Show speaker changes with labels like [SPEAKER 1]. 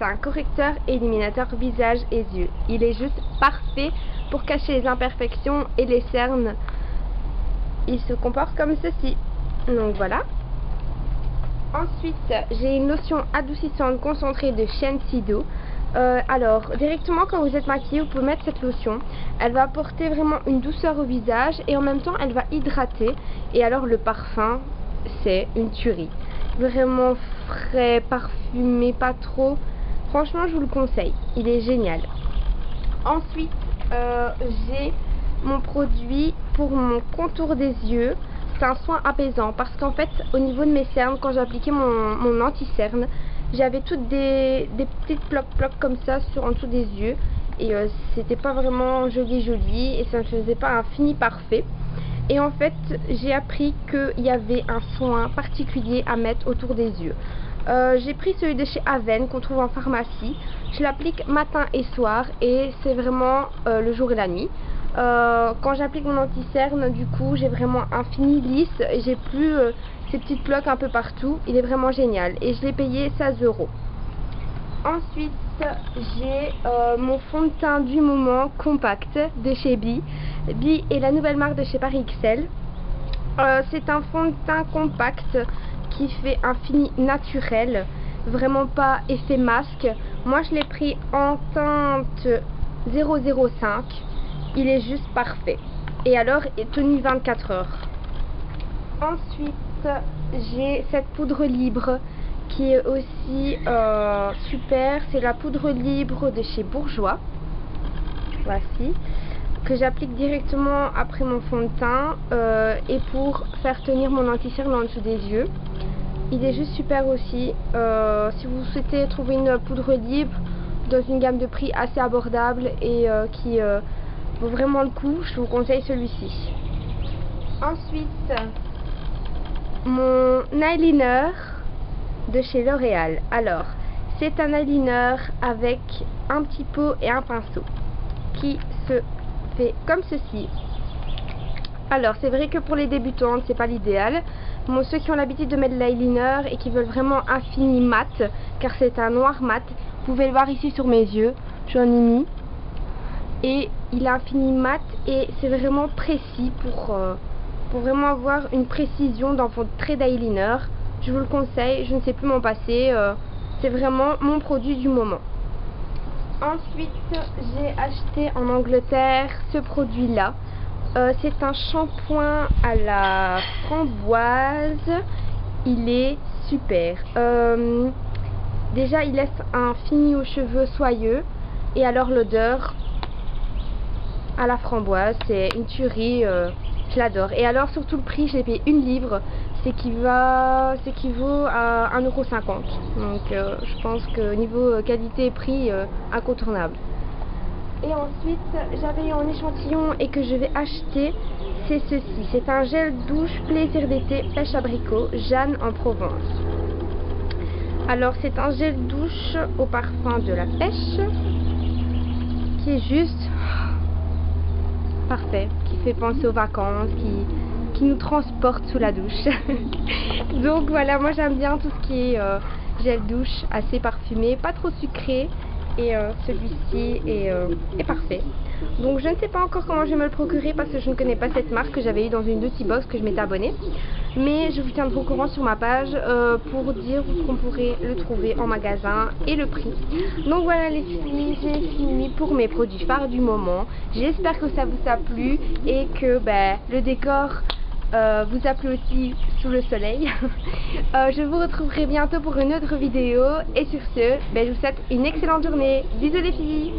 [SPEAKER 1] c'est un correcteur et éliminateur visage et yeux. Il est juste parfait pour cacher les imperfections et les cernes. Il se comporte comme ceci. Donc voilà. Ensuite, j'ai une lotion adoucissante concentrée de Shensido. Alors, directement quand vous êtes maquillé, vous pouvez mettre cette lotion. Elle va apporter vraiment une douceur au visage et en même temps, elle va hydrater. Et alors, le parfum, c'est une tuerie. Vraiment frais, parfumé, pas trop. Franchement, je vous le conseille. Il est génial. Ensuite, j'ai mon produit pour mon contour des yeux. C'est un soin apaisant parce qu'en fait, au niveau de mes cernes, quand j'appliquais mon anti-cerne, j'avais toutes des petites plocs comme ça en dessous des yeux. Et c'était pas vraiment joli et ça ne faisait pas un fini parfait. Et en fait, j'ai appris qu'il y avait un soin particulier à mettre autour des yeux. J'ai pris celui de chez Aven qu'on trouve en pharmacie. Je l'applique matin et soir et c'est vraiment le jour et la nuit. Quand j'applique mon anti-cerne, du coup, j'ai vraiment un fini lisse et j'ai plus ces petites plaques un peu partout. Il est vraiment génial et je l'ai payé 16 €. Ensuite, j'ai mon fond de teint du moment compact de chez Bi. Bi est la nouvelle marque de chez Paris XL. C'est un fond de teint compact qui fait un fini naturel, vraiment pas effet masque. Moi, je l'ai pris en teinte 005. Il est juste parfait. Et alors, est tenu 24 heures. Ensuite, j'ai cette poudre libre qui est aussi super. C'est la poudre libre de chez Bourjois. Voici. Que j'applique directement après mon fond de teint et pour faire tenir mon anti-cerne en dessous des yeux. Il est juste super aussi. Si vous souhaitez trouver une poudre libre dans une gamme de prix assez abordable et qui vaut vraiment le coup, je vous conseille celui-ci. Ensuite, mon eyeliner de chez L'Oréal. Alors, c'est un eyeliner avec un petit pot et un pinceau qui se fait comme ceci. Alors, c'est vrai que pour les débutantes, c'est pas l'idéal. Bon, ceux qui ont l'habitude de mettre de l'eyeliner et qui veulent vraiment un fini mat, car c'est un noir mat, vous pouvez le voir ici sur mes yeux, j'en ai mis. Et il a un fini mat et c'est vraiment précis pour vraiment avoir une précision dans votre trait d'eyeliner. Je vous le conseille, je ne sais plus m'en passer, c'est vraiment mon produit du moment. Ensuite, j'ai acheté en Angleterre ce produit-là. C'est un shampoing à la framboise. Il est super. Déjà, il laisse un fini aux cheveux soyeux. Et alors, l'odeur à la framboise, c'est une tuerie. Je l'adore. Et alors, surtout le prix, j'ai payé 1 livre. C'est qui vaut à 1,50 €. Donc, je pense que niveau qualité et prix, incontournable. Et ensuite, j'avais eu en échantillon et que je vais acheter, c'est ceci. C'est un gel douche plaisir d'été pêche abricot, Jeanne en Provence. Alors, c'est un gel douche au parfum de la pêche qui est juste parfait, qui fait penser aux vacances, qui nous transporte sous la douche. Donc voilà, moi j'aime bien tout ce qui est gel douche assez parfumé, pas trop sucré. Et celui-ci est parfait. Donc je ne sais pas encore comment je vais me le procurer parce que je ne connais pas cette marque que j'avais eu dans une Beauty Box que je m'étais abonnée. Mais je vous tiendrai au courant sur ma page pour dire où on pourrait le trouver en magasin et le prix. Donc voilà les filles, j'ai fini pour mes produits phares du moment. J'espère que ça vous a plu et que le décor vous a plu aussi sous le soleil. Je vous retrouverai bientôt pour une autre vidéo et sur ce, je vous souhaite une excellente journée. Bisous les filles.